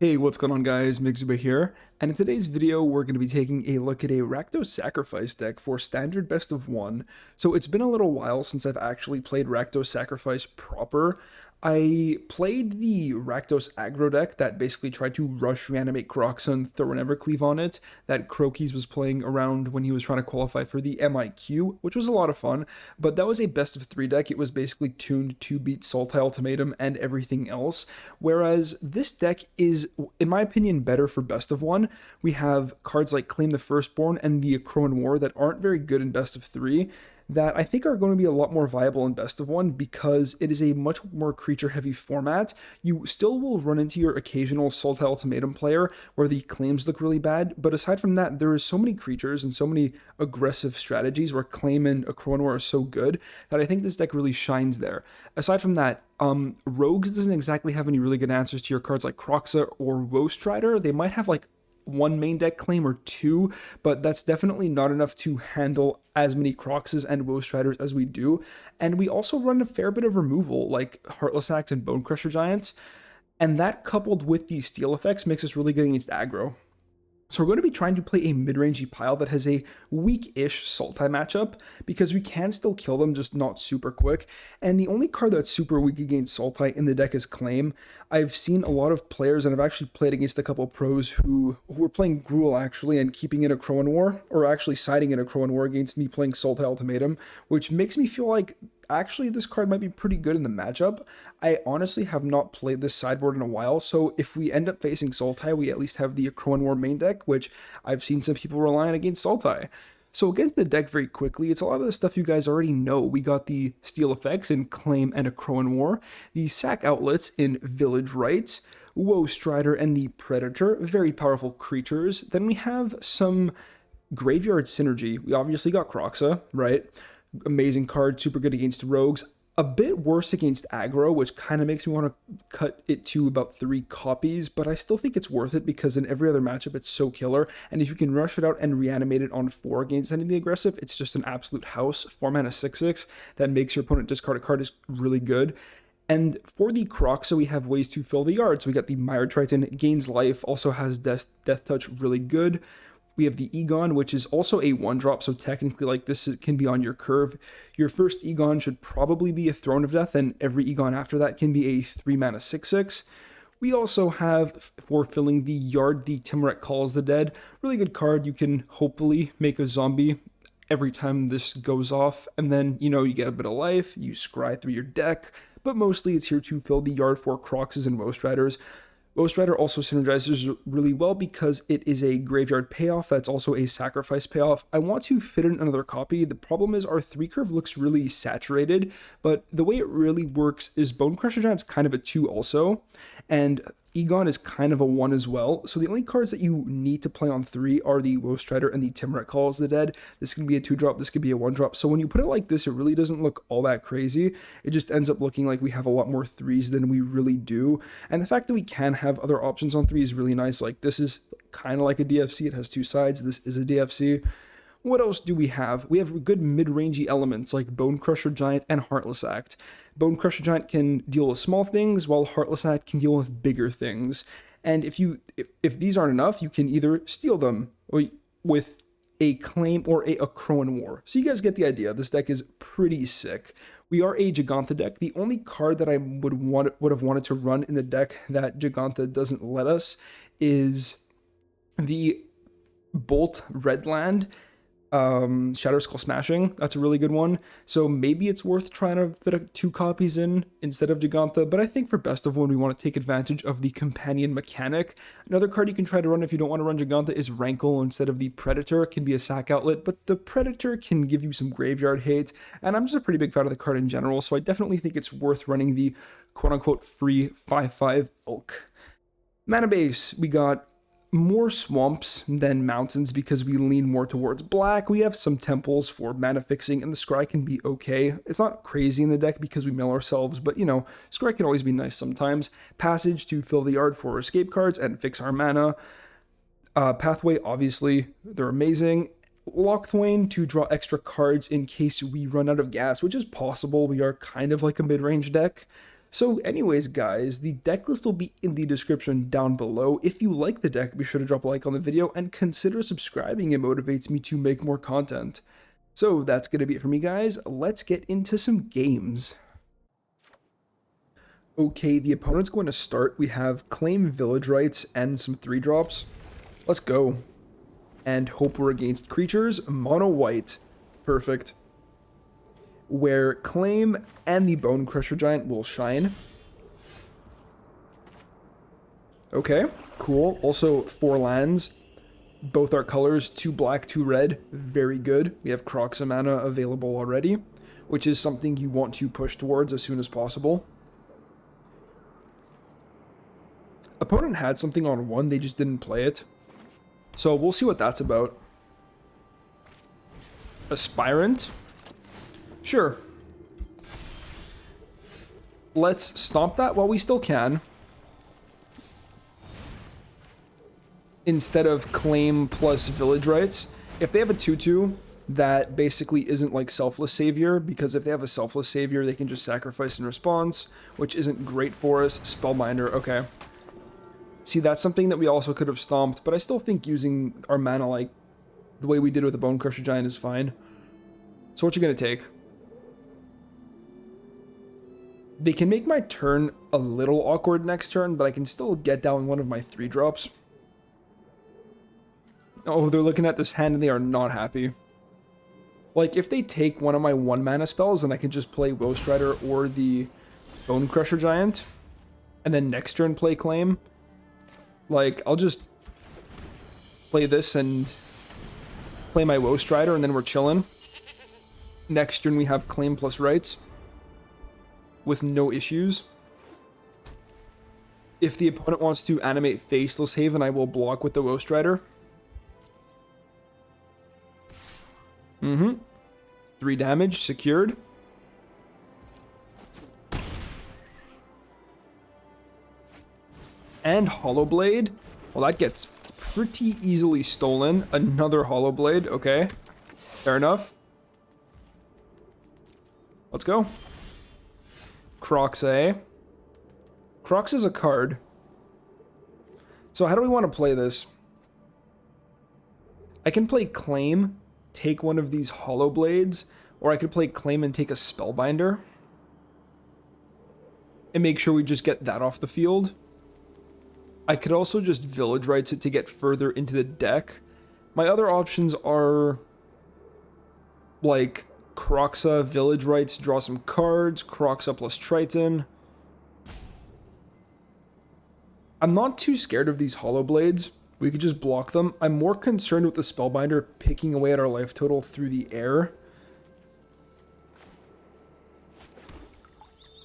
Hey, what's going on guys, Mixuba here, and in today's video we're going to be taking a look at a Rakdos Sacrifice deck for standard best of 1. So it's been a little while since I've actually played Rakdos Sacrifice proper. I played the Rakdos aggro deck that basically tried to rush reanimate Kroxa and throw an Evercleave on it, that Crokies was playing around when he was trying to qualify for the MIQ, which was a lot of fun, but that was a best of 3 deck. It was basically tuned to beat Sultai Ultimatum and everything else, whereas this deck is, in my opinion, better for best of 1. We have cards like Claim the Firstborn and the Akroan War that aren't very good in best of 3, that I think are going to be a lot more viable in best of 1 because it is a much more creature heavy format. You still will run into your occasional Sultai Ultimatum player where the claims look really bad, but aside from that, there is so many creatures and so many aggressive strategies where Claim and Akroan War are so good that I think this deck really shines there. Aside from that, Rogues doesn't exactly have any really good answers to your cards like Kroxa or Woe Strider. They might have like one main deck claim or two, but that's definitely not enough to handle as many Kroxas and Woe Striders as we do. And we also run a fair bit of removal, like Heartless Axe and Bone Crusher Giants, and that coupled with the steal effects makes us really good against aggro. So we're going to be trying to play a mid-rangey pile that has a weak-ish Sultai matchup, because we can still kill them, just not super quick. And the only card that's super weak against Sultai in the deck is Claim. I've seen a lot of players, and I've actually played against a couple pros who were playing Gruul actually, and keeping in Akroan War, or actually siding in Akroan War against me playing Sultai Ultimatum, which makes me feel like actually this card might be pretty good in the matchup. I honestly have not played this sideboard in a while, so if we end up facing Sultai, we at least have the Akroan War main deck, which I've seen some people rely on against Sultai. So against the deck very quickly, it's a lot of the stuff you guys already know. We got the steal effects in Claim and Akroan War, the sack outlets in Village Rites, Woe Strider and the Predator, very powerful creatures. Then we have some graveyard synergy. We obviously got Kroxa, right? Amazing card, super good against rogues. A bit worse against aggro, which kind of makes me want to cut it to about 3 copies, but I still think it's worth it because in every other matchup it's so killer, and if you can rush it out and reanimate it on 4 against anything aggressive, it's just an absolute house. 4 mana 6/6 that makes your opponent discard a card is really good. And for the Kroxa, we have ways to fill the yard. So we got the Mire Triton, gains life, also has Death Touch, really good. We have the Egon, which is also a 1-drop, so technically like this can be on your curve. Your first Egon should probably be a Throne of Death, and every Egon after that can be a 3 mana 6/6. We also have, for filling the yard, the Timoret Calls the Dead. Really good card. You can hopefully make a zombie every time this goes off, and then, you know, you get a bit of life, you scry through your deck, but mostly it's here to fill the yard for Kroxas and Woe Striders. Woe Strider also synergizes really well because it is a graveyard payoff that's also a sacrifice payoff. I want to fit in another copy. The problem is our 3 curve looks really saturated, but the way it really works is Bone Crusher Giant's kind of a 2 also, and Egon is kind of a 1 as well. So the only cards that you need to play on 3 are the Woe Strider and the Timoret Calls the Dead. This can be a 2-drop, this could be a 1-drop. So when you put it like this, it really doesn't look all that crazy. It just ends up looking like we have a lot more 3s than we really do. And the fact that we can have other options on 3 is really nice. Like this is kind of like a DFC. It has 2 sides. This is a DFC. What else do we have? We have good mid-rangey elements like Bone Crusher Giant and Heartless Act. Bone Crusher Giant can deal with small things, while Heartless Act can deal with bigger things. And if these aren't enough, you can either steal them with a Claim or a Akroan War. So you guys get the idea. This deck is pretty sick. We are a Giganta deck. The only card that I would have wanted to run in the deck that Giganta doesn't let us is the Bolt Redland. Shadow Skull Smashing, that's a really good one. So maybe it's worth trying to fit 2 copies in instead of Giganta, but I think for best of 1, we want to take advantage of the companion mechanic. Another card you can try to run if you don't want to run Giganta is Rankle instead of the Predator. It can be a sack outlet, but the Predator can give you some graveyard hate, and I'm just a pretty big fan of the card in general, so I definitely think it's worth running the quote-unquote free 5/5 Elk. Mana base, we got more swamps than mountains because we lean more towards black. We have some temples for mana fixing, and the scry can be okay. It's not crazy in the deck because we mill ourselves, but you know, scry can always be nice sometimes. Passage to fill the yard for escape cards and fix our mana. Pathway, obviously, they're amazing. Lockthwain to draw extra cards in case we run out of gas, which is possible. We are kind of like a mid-range deck. So anyways, guys, the deck list will be in the description down below. If you like the deck, be sure to drop a like on the video and consider subscribing. It motivates me to make more content. So that's going to be it for me, guys. Let's get into some games. Okay, the opponent's going to start. We have Claim Village Rights and some 3-drops. Let's go. And hope we're against creatures. Mono white. Perfect. Where Claim and the Bone Crusher Giant will shine. Okay, cool. Also, 4 lands. Both our colors, 2 black, 2 red. Very good. We have Kroxa mana available already, which is something you want to push towards as soon as possible. Opponent had something on 1, they just didn't play it. So we'll see what that's about. Aspirant? Sure. Let's stomp that while we still can. Instead of Claim plus Village Rights. If they have a 2/2, that basically isn't like Selfless Savior, because if they have a Selfless Savior, they can just sacrifice in response, which isn't great for us. Spellbinder, okay. See, that's something that we also could have stomped, but I still think using our mana like the way we did with the Bone Crusher Giant is fine. So what you gonna take? They can make my turn a little awkward next turn, but I can still get down one of my 3-drops. Oh, they're looking at this hand and they are not happy. Like, if they take one of my 1-mana spells, then I can just play Will Strider or the Bone Crusher Giant, and then next turn play Claim. Like, I'll just play this and play my Woe Strider, and then we're chilling. Next turn we have Claim plus Rights with no issues. If the opponent wants to animate Faceless Haven, I will block with the Woe Strider. 3 damage, secured. And Hollow Blade. Well, that gets pretty easily stolen. Another Hollow Blade, okay. Fair enough. Let's go. Kroxa. Kroxa is a card. So how do we want to play this? I can play Claim, take one of these Hollow Blades, or I could play Claim and take a Spellbinder. And make sure we just get that off the field. I could also just Village Rights it to get further into the deck. My other options are like Kroxa, Village Rights, draw some cards, Kroxa plus Triton. I'm not too scared of these Hollow Blades. We could just block them. I'm more concerned with the Spellbinder picking away at our life total through the air.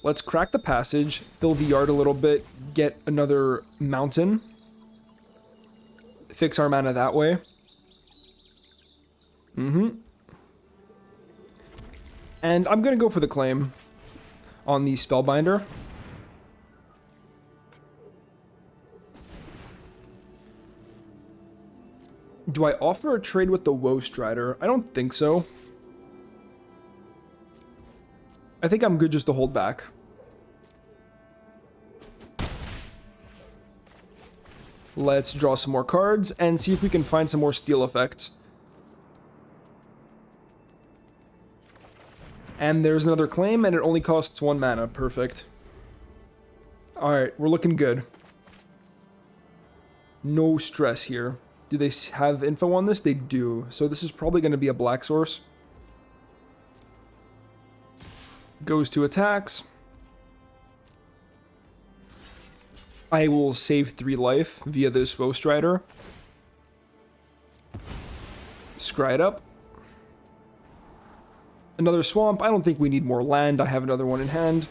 Let's crack the passage, fill the yard a little bit, get another mountain. Fix our mana that way. And I'm going to go for the Claim on the Spellbinder. Do I offer a trade with the Woe Strider? I don't think so. I think I'm good just to hold back. Let's draw some more cards and see if we can find some more steal effects. And there's another Claim, and it only costs 1 mana. Perfect. Alright, we're looking good. No stress here. Do they have info on this? They do. So this is probably going to be a black source. Goes to attacks. I will save 3 life via this Woe Strider. Scry it up. Another swamp. I don't think we need more land. I have another one in hand.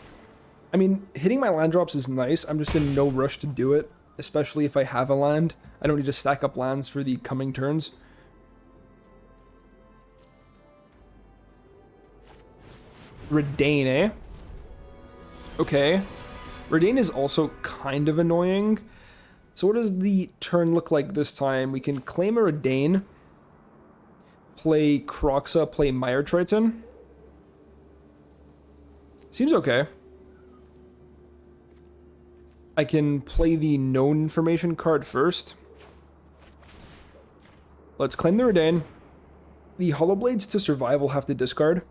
I mean, hitting my land drops is nice. I'm just in no rush to do it, especially if I have a land. I don't need to stack up lands for the coming turns. Redain, eh? Okay. Redain is also kind of annoying. So what does the turn look like this time? We can claim a Redain, play Kroxa, play Mire Triton. Seems okay. I can play the known information card first. Let's claim the Redain. The Hollow Blades to survive will have to discard.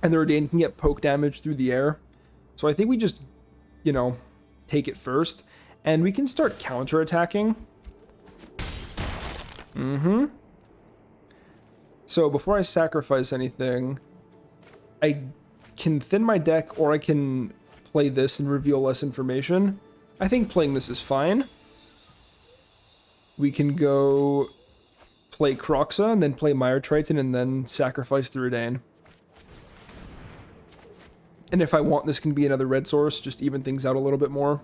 And the Redain can get poke damage through the air. So I think we just, you know, take it first. And we can start counter-attacking. So before I sacrifice anything, I can thin my deck, or I can play this and reveal less information. I think playing this is fine. We can go play Croxa, and then play Mire Triton, and then sacrifice the Redain. And if I want, this can be another red source, just even things out a little bit more.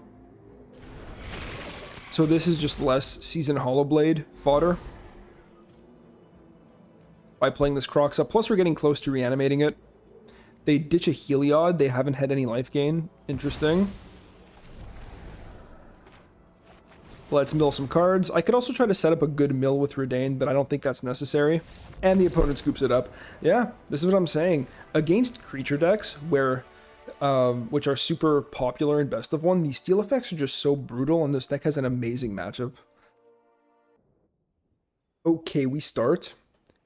So this is just less Season Hollowblade fodder by playing this Croxa. Plus we're getting close to reanimating it. They ditch a Heliod. They haven't had any life gain. Interesting. Let's mill some cards. I could also try to set up a good mill with Redain, but I don't think that's necessary. And the opponent scoops it up. Yeah, this is what I'm saying. Against creature decks, where which are super popular in Best of One, the steal effects are just so brutal, and this deck has an amazing matchup. Okay, we start.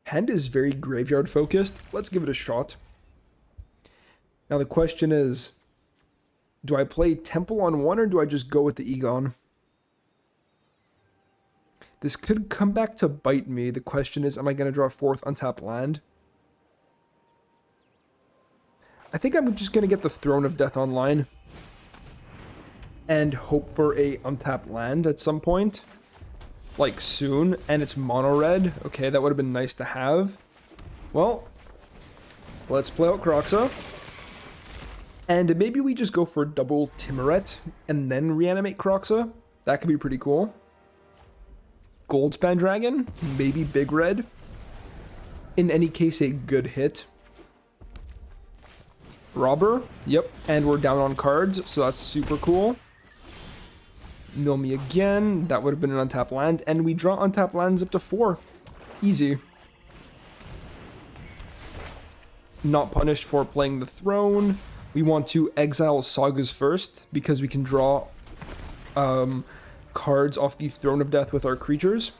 Hand is very graveyard focused. Let's give it a shot. Now the question is, do I play Temple on one, or do I just go with the Egon? This could come back to bite me. The question is, am I going to draw a fourth untapped land? I think I'm just going to get the Throne of Death online and hope for a untapped land at some point, like soon, and it's mono red. Okay, that would have been nice to have. Well, let's play out Croxa. And maybe we just go for double Timuret and then reanimate Croxa. That could be pretty cool. Goldspan Dragon, maybe big red. In any case, a good hit. Robber, yep, and we're down on cards, so that's super cool. Mill me again, that would have been an untapped land, and we draw untapped lands up to 4. Easy. Not punished for playing the Throne. We want to exile Sagas first, because we can draw cards off the Throne of Death with our creatures.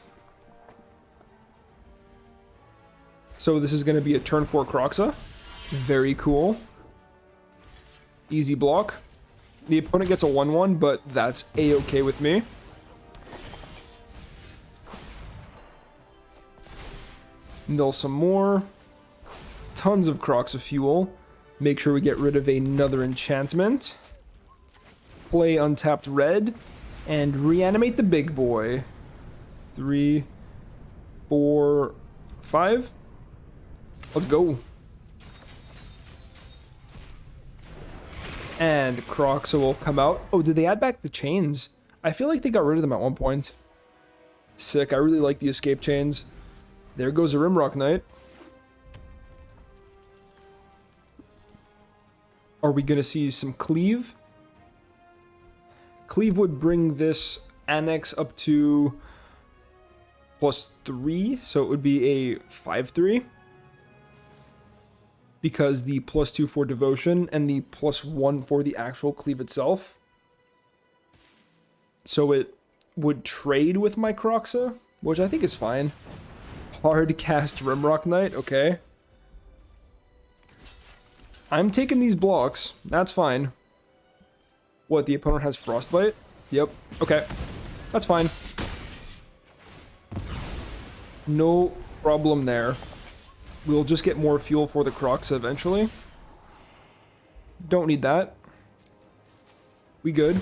So this is going to be a turn 4 Croxa. Very cool. Easy block. The opponent gets a 1/1, but that's a-okay with me. Mill some more. Tons of Croxa fuel. Make sure we get rid of another enchantment. Play untapped red. And reanimate the big boy. 3, 4, 5. Let's go. And Croxa will come out. Oh, did they add back the chains? I feel like they got rid of them at one point. Sick. I really like the escape chains. There goes a Rimrock Knight. Are we going to see some Cleave? Cleave would bring this Annex up to +3, so it would be a 5/3. Because the +2 for Devotion and the +1 for the actual Cleave itself. So it would trade with my Croxa, which I think is fine. Hard cast Rimrock Knight, okay. I'm taking these blocks, that's fine. What, the opponent has Frostbite? Yep, okay. That's fine. No problem there. We'll just get more fuel for the Croxa eventually. Don't need that. We good.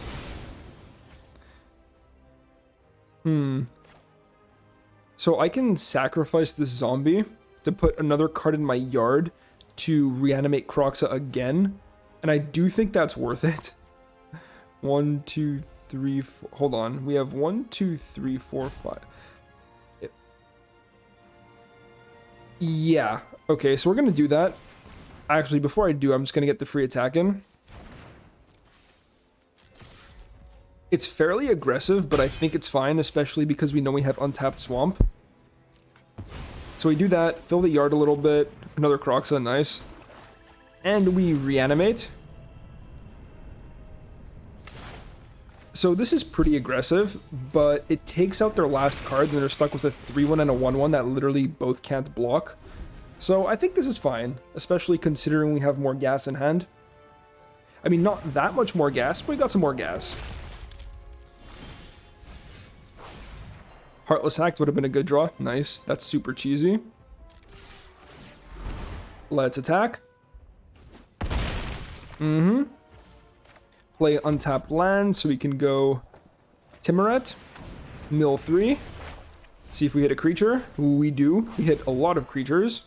So I can sacrifice this zombie to put another card in my yard to reanimate Croxa again. And I do think that's worth it. 1, 2, 3, 4. Hold on. We have 1, 2, 3, 4, 5. Yeah. Okay, so we're going to do that. Actually, before I do, I'm just going to get the free attack in. It's fairly aggressive, but I think it's fine, especially because we know we have untapped Swamp. So we do that, fill the yard a little bit. Another Croxa, nice. And we reanimate. So this is pretty aggressive, but it takes out their last card, and they're stuck with a 3-1 and a 1-1 that literally both can't block. So I think this is fine, especially considering we have more gas in hand. I mean, not that much more gas, but we got some more gas. Heartless Act would have been a good draw. Nice. That's super cheesy. Let's attack. Play untapped land so we can go Timoret. Mill 3. See if we hit a creature. We do. We hit a lot of creatures.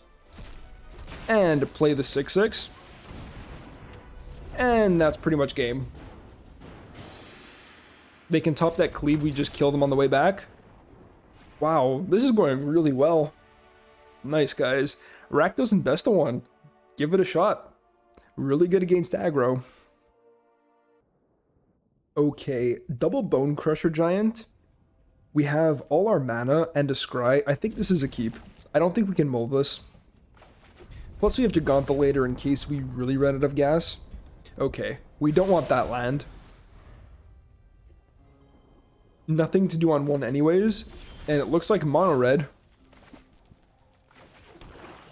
And play the 6/6. And that's pretty much game. They can top that cleave, we just kill them on the way back. Wow, this is going really well. Nice, guys. Rakdos and best of one. Give it a shot. Really good against aggro. Okay, double Bone Crusher Giant. We have all our mana and a scry. I think this is a keep. I don't think we can mold this. Plus we have Gigantha later in case we really run out of gas. Okay, we don't want that land. Nothing to do on one anyways. And it looks like mono red.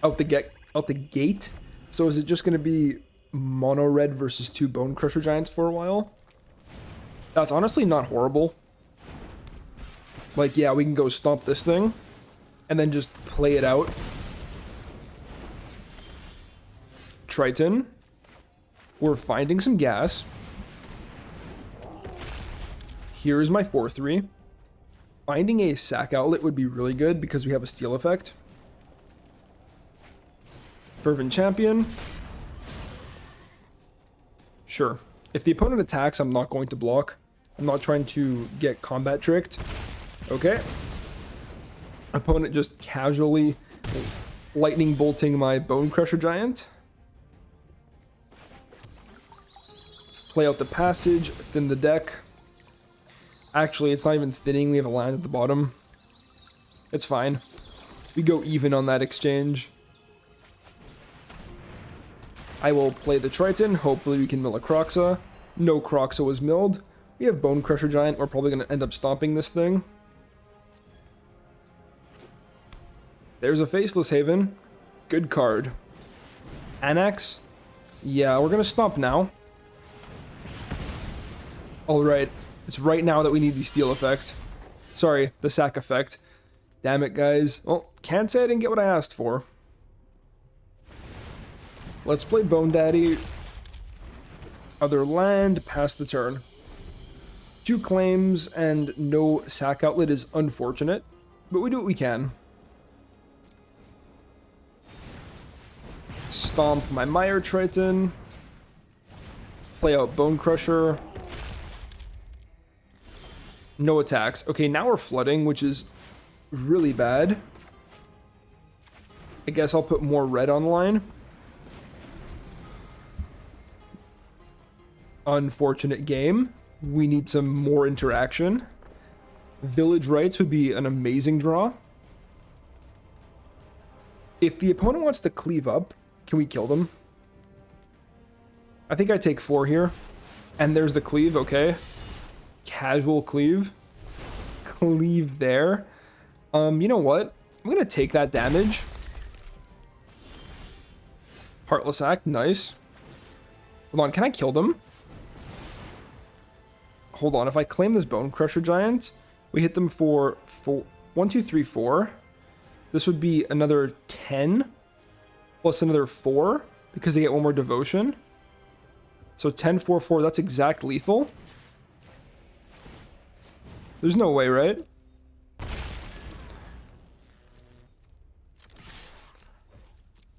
Out the gate. So is it just going to be mono red versus 2 Bone Crusher Giants for a while? That's honestly not horrible. Like, yeah, we can go stomp this thing. And then just play it out. Triton. We're finding some gas. Here's my 4/3. Finding a sack outlet would be really good because we have a steal effect. Fervent Champion. Sure. If the opponent attacks, I'm not going to block. I'm not trying to get combat tricked. Okay. Opponent just casually lightning bolting my Bone Crusher Giant. Play out the passage, thin the deck. Actually, it's not even thinning, we have a land at the bottom. It's fine. We go even on that exchange. I will play the Triton, hopefully we can mill a Croxa. No Croxa was milled. We have Bone Crusher Giant, we're probably going to end up stomping this thing. There's a Faceless Haven. Good card. Annex? Yeah, we're going to stomp now. Alright, it's right now that we need the steal effect. Sorry, the sack effect. Damn it, guys. Well, can't say I didn't get what I asked for. Let's play Bone Daddy. Other land, pass the turn. 2 claims and no sack outlet is unfortunate, but we do what we can. Stomp my Mire Triton. Play out Bone Crusher. No attacks. Okay, now we're flooding, which is really bad. I guess I'll put more red on the line. Unfortunate game. We need some more interaction. Village Rites would be an amazing draw. If the opponent wants to cleave up, can we kill them? I think I take 4 here. And there's the cleave, okay. Casual cleave. Cleave there. You know what? I'm gonna take that damage. Heartless Act, nice. Hold on, can I kill them? Hold on, if I claim this Bone Crusher Giant, we hit them for 1, 2, 3, 4. This would be another 10 plus another 4 because they get 1 more devotion. So 10, 4, 4, that's exact lethal. There's no way, right?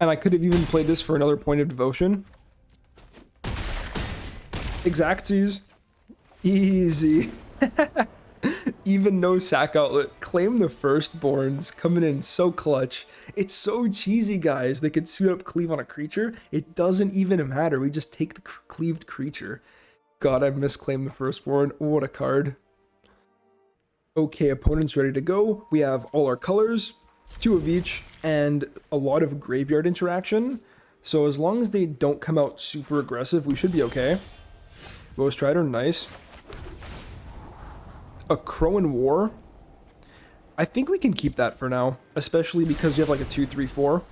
And I could have even played this for another point of devotion. Exactsies. Easy. Even no sack outlet. Claim the firstborns. Coming in so clutch. It's so cheesy, guys. They could suit up cleave on a creature. It doesn't even matter. We just take the cleaved creature. God, I misclaimed the firstborn. What a card. Okay, opponent's ready to go. We have all our colors, 2 of each, and a lot of graveyard interaction. So as long as they don't come out super aggressive, we should be okay. Ghost Rider, nice. A Crow in War. I think we can keep that for now, especially because you have like a 2-3-4.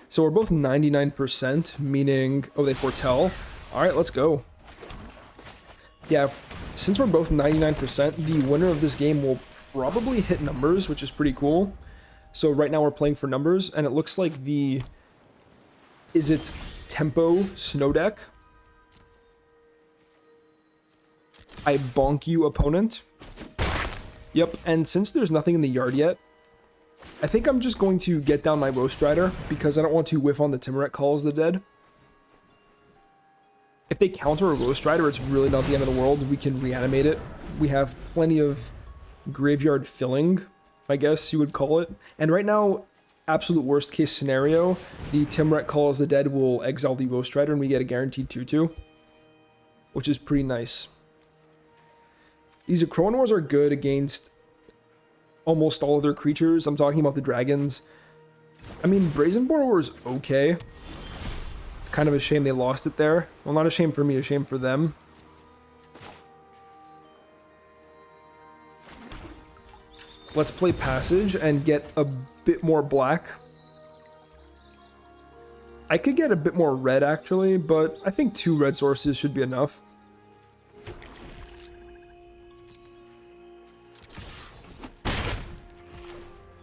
So we're both 99%, meaning, oh, they foretell. All right, let's go. Yeah, since we're both 99%, the winner of this game will probably hit numbers, which is pretty cool. So right now we're playing for numbers, and it looks like the, is it Tempo Snow Deck? I bonk you, opponent. Yep, and since there's nothing in the yard yet, I think I'm just going to get down my Roast Rider because I don't want to whiff on the Timuret Calls the Dead. If they counter a Roast Rider, it's really not the end of the world. We can reanimate it. We have plenty of graveyard filling, I guess you would call it. And right now, absolute worst case scenario, the Timuret Calls the Dead will exile the Roast Rider and we get a guaranteed 2-2, which is pretty nice. These Crow in Wars are good against almost all of their creatures. I'm talking about the dragons. I mean, Brazen Borrower's okay. Kind of a shame they lost it there. Well, not a shame for me, a shame for them. Let's play Passage and get a bit more black. I could get a bit more red, actually, but I think 2 red sources should be enough.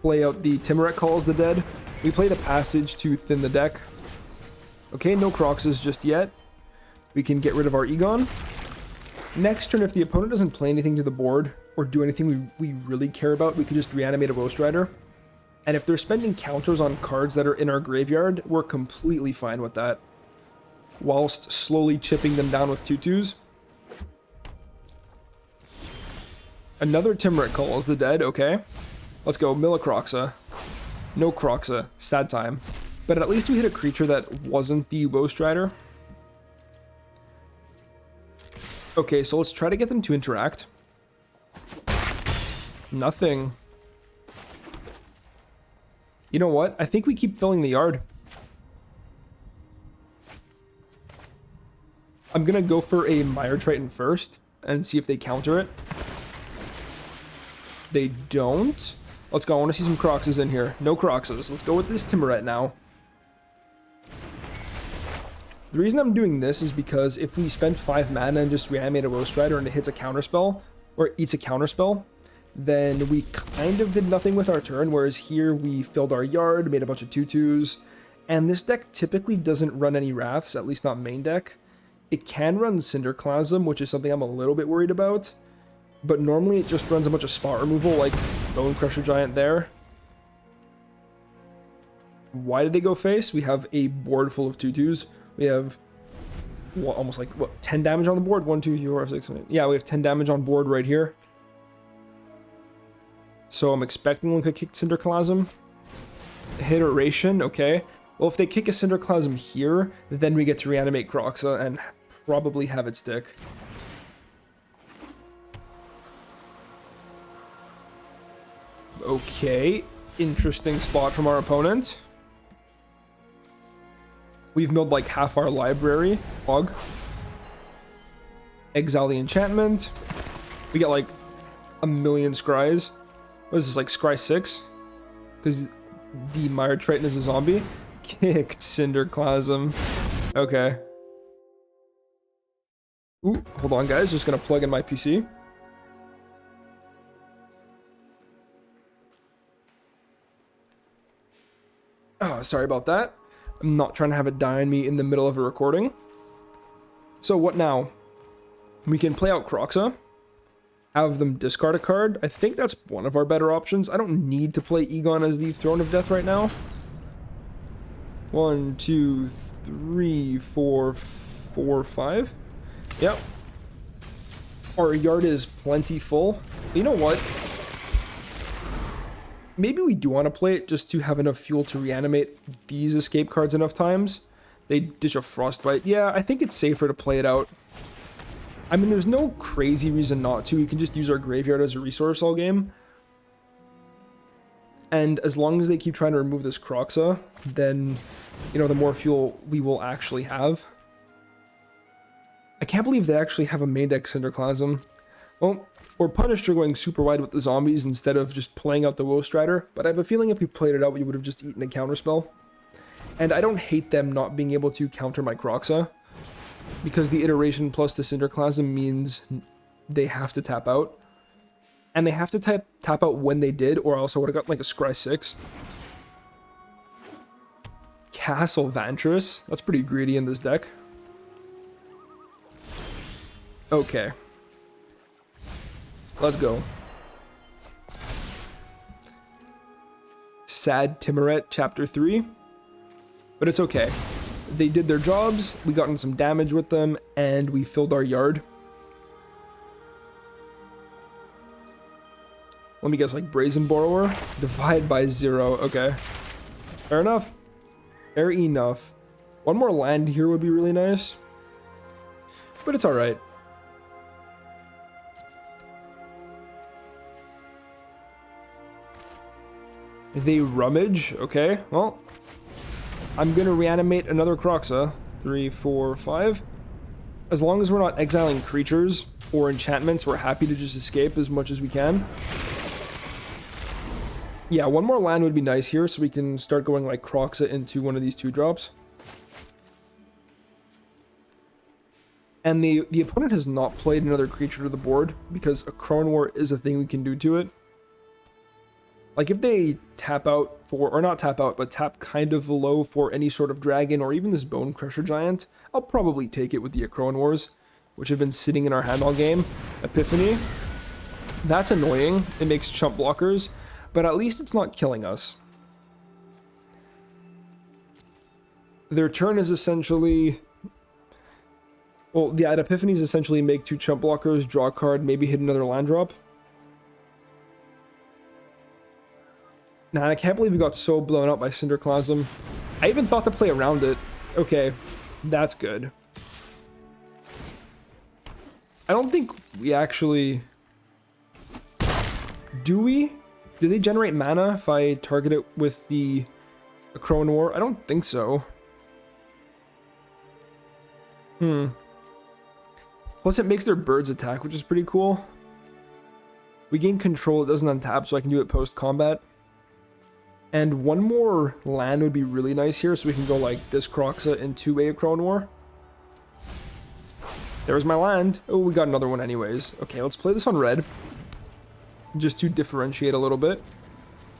Play out the Timuret Calls the Dead. We play the Passage to thin the deck. Okay, no Croxes just yet. We can get rid of our Egon. Next turn, if the opponent doesn't play anything to the board or do anything we really care about, we can just reanimate a Roast Rider. And if they're spending counters on cards that are in our graveyard, we're completely fine with that. Whilst slowly chipping them down with 2/2s. Another Timuret Calls the Dead, okay. Let's go, Millacroxa. No Croxa, sad time. But at least we hit a creature that wasn't the Roast Rider. Okay, so let's try to get them to interact. Nothing. You know what? I think we keep filling the yard. I'm gonna go for a Mire Triton first and see if they counter it. They don't. Let's go. I want to see some Croxes in here. No Croxes. Let's go with this Timuret now. The reason I'm doing this is because if we spend 5 mana and just reanimate a Roast Rider and it hits a counterspell, or eats a counterspell, then we kind of did nothing with our turn, whereas here we filled our yard, made a bunch of 2/2s, and this deck typically doesn't run any Wraths, at least not main deck. It can run Cinderclasm, which is something I'm a little bit worried about, but normally it just runs a bunch of spot removal, like Bone Crusher Giant there. Why did they go face? We have a board full of 2/2s. We have almost like, what, 10 damage on the board? 1, 2, 3, 4, 5, 6, 7, 8. Yeah, we have 10 damage on board right here. So I'm expecting them to kick Cinderclasm. Hit Oration, okay. Well, if they kick a Cinderclasm here, then we get to reanimate Croxa and probably have it stick. Okay, interesting spot from our opponent. We've milled like half our library. Hog. Exile the enchantment. We got like a million scries. What is this, like scry 6? Because the Mire Triton is a zombie. Kicked Cinderclasm. Okay. Ooh, hold on guys, just gonna plug in my PC. Oh, sorry about that. I'm not trying to have it die on me in the middle of a recording. So what now? We can play out Croxa. Have them discard a card. I think that's one of our better options. I don't need to play Egon as the Throne of Death right now. 1, 2, 3, 4, 5. Yep. Our yard is plenty full. You know what? Maybe we do want to play it just to have enough fuel to reanimate these escape cards enough times. They ditch a Frostbite. Yeah, I think it's safer to play it out. I mean, there's no crazy reason not to. We can just use our graveyard as a resource all game. And as long as they keep trying to remove this Croxa, then, you know, the more fuel we will actually have. I can't believe they actually have a main deck Cinderclasm. Well, or Punisher going super wide with the zombies instead of just playing out the Woe Strider, but I have a feeling if we played it out, we would have just eaten a counterspell. And I don't hate them not being able to counter my Croxa, because the iteration plus the Cinderclasm means they have to tap out. And they have to tap out when they did, or else I would have got like a Scry 6. Castle Vantress. That's pretty greedy in this deck. Okay. Let's go. Sad Timoret, Chapter 3. But it's okay. They did their jobs, we got in some damage with them, and we filled our yard. Let me guess, like Brazen Borrower? Divide by 0, okay. Fair enough. Fair enough. One more land here would be really nice. But it's alright. They rummage, okay, well. I'm gonna reanimate another Croxa. 3, 4, 5. As long as we're not exiling creatures or enchantments, we're happy to just escape as much as we can. Yeah, one more land would be nice here, so we can start going like Croxa into one of these 2-drops. And the opponent has not played another creature to the board, because a Crone War is a thing we can do to it. Like if they tap out for, or not tap out, but tap kind of low for any sort of dragon or even this Bone Crusher Giant, I'll probably take it with the Crone Wars, which have been sitting in our hand all game. Epiphany. That's annoying. It makes chump blockers, but at least it's not killing us. Their turn is essentially... Well, the Epiphanies essentially make 2 chump blockers, draw a card, maybe hit another land drop. Nah, I can't believe we got so blown up by Cinderclasm. I even thought to play around it. Okay, that's good. I don't think we actually... Do we? Do they generate mana if I target it with the Crone War? I don't think so. Plus it makes their birds attack, which is pretty cool. We gain control, it doesn't untap, so I can do it post-combat. And one more land would be really nice here, so we can go like this Croxa into a Crone War. There's my land. Oh, we got another one anyways. Okay, let's play this on red. Just to differentiate a little bit.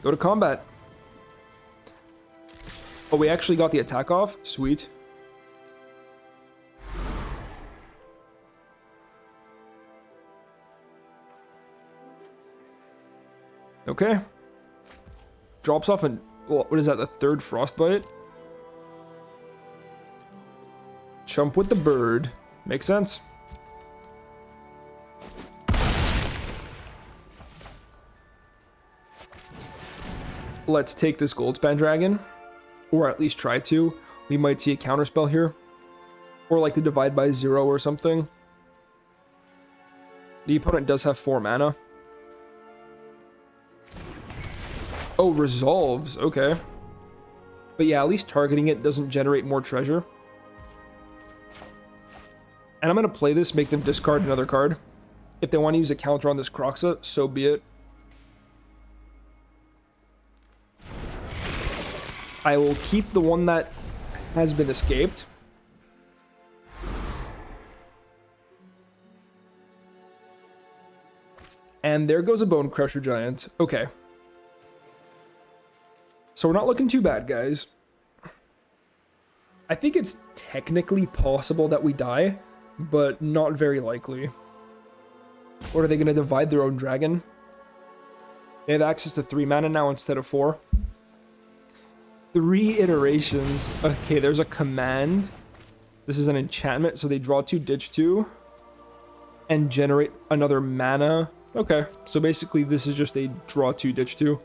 Go to combat. Oh, we actually got the attack off? Sweet. Okay. Drops off an... What is that, the 3rd Frostbite? Chump with the bird. Makes sense. Let's take this Goldspan Dragon. Or at least try to. We might see a counterspell here. Or like the Divide by 0 or something. The opponent does have 4 mana. Oh, resolves. Okay. But yeah, at least targeting it doesn't generate more treasure. And I'm going to play this, make them discard another card. If they want to use a counter on this Croxa, so be it. I will keep the one that has been escaped. And there goes a Bone Crusher Giant. Okay. So we're not looking too bad, guys. I think it's technically possible that we die, but not very likely. Or are they going to divide their own dragon? They have access to 3 mana now instead of 4. 3 iterations. Okay, there's a command. This is an enchantment, so they draw 2, ditch 2, and generate another mana. Okay, so basically this is just a draw 2, ditch 2.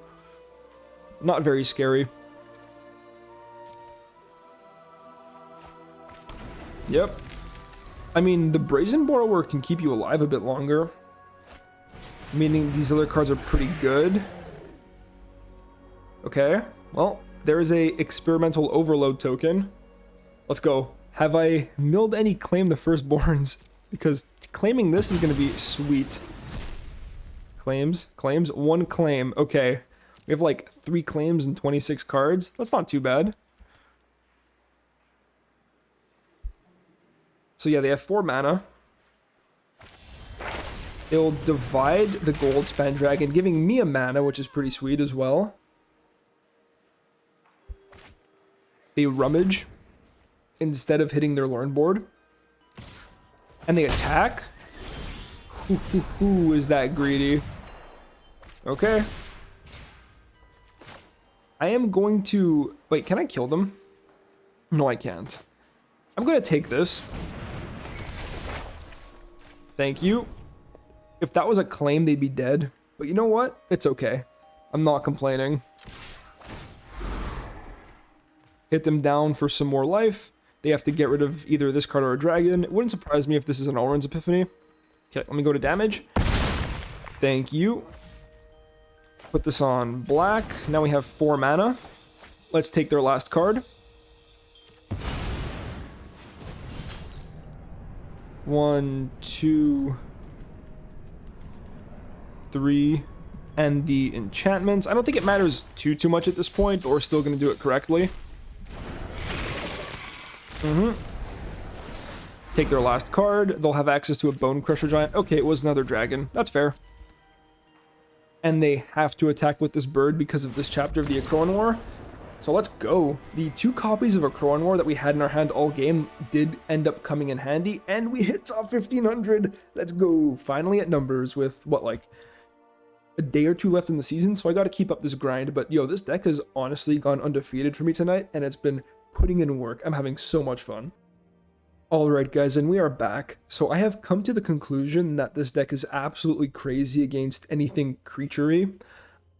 Not very scary. Yep. I mean, the Brazen Borrower can keep you alive a bit longer. Meaning these other cards are pretty good. Okay, well, there is a experimental overload token. Let's go. Have I milled any Claim the Firstborns? because claiming this is going to be sweet. Claims, 1 claim. Okay, we have like 3 claims and 26 cards. That's not too bad. So yeah, they have 4 mana. They'll divide the gold spend dragon, giving me a mana, which is pretty sweet as well. They rummage instead of hitting their learn board. And they attack. Who is that greedy? Okay. I am going to... Wait, can I kill them? No, I can't. I'm going to take this. Thank you. If that was a claim, they'd be dead. But you know what? It's okay. I'm not complaining. Hit them down for some more life. They have to get rid of either this card or a dragon. It wouldn't surprise me if this is an Alrund's Epiphany. Okay, let me go to damage. Thank you. Put this on black. Now we have 4 mana. Let's take their last card. 1, 2, 3, and the enchantments. I don't think it matters too much at this point, but we're still going to do it correctly. Take their last card. They'll have access to a Bone Crusher Giant. Okay, it was another dragon. That's fair. And they have to attack with this bird because of this chapter of the Akroan War. So let's go. The 2 copies of Akroan War that we had in our hand all game did end up coming in handy, and we hit top 1500. Let's go. Finally at numbers with, what, like a day or 2 left in the season, so I got to keep up this grind. But yo, this deck has honestly gone undefeated for me tonight, and it's been putting in work. I'm having so much fun. Alright guys, and we are back. So I have come to the conclusion that this deck is absolutely crazy against anything creature-y.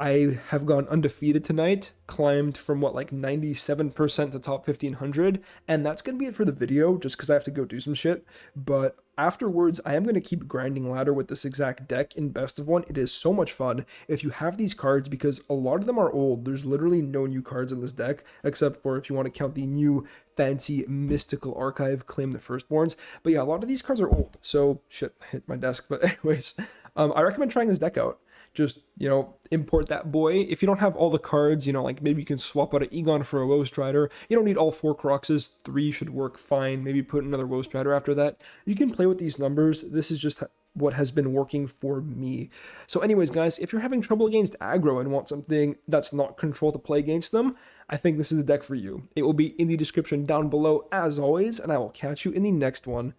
I have gone undefeated tonight, climbed from what, like 97% to top 1500, and that's going to be it for the video, just because I have to go do some shit. But afterwards, I am going to keep grinding ladder with this exact deck in best of 1. It is so much fun if you have these cards, because a lot of them are old. There's literally no new cards in this deck, except for if you want to count the new fancy mystical archive, Claim the Firstborns. But yeah, a lot of these cards are old, so shit, hit my desk. But anyways, I recommend trying this deck out. Just, you know, import that boy. If you don't have all the cards, you know, like maybe you can swap out an Egon for a Woe Strider. You don't need all 4 Croxes. 3 should work fine. Maybe put another Woe Strider after that. You can play with these numbers. This is just what has been working for me. So anyways, guys, if you're having trouble against aggro and want something that's not control to play against them, I think this is the deck for you. It will be in the description down below as always, and I will catch you in the next one.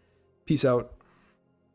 Peace out.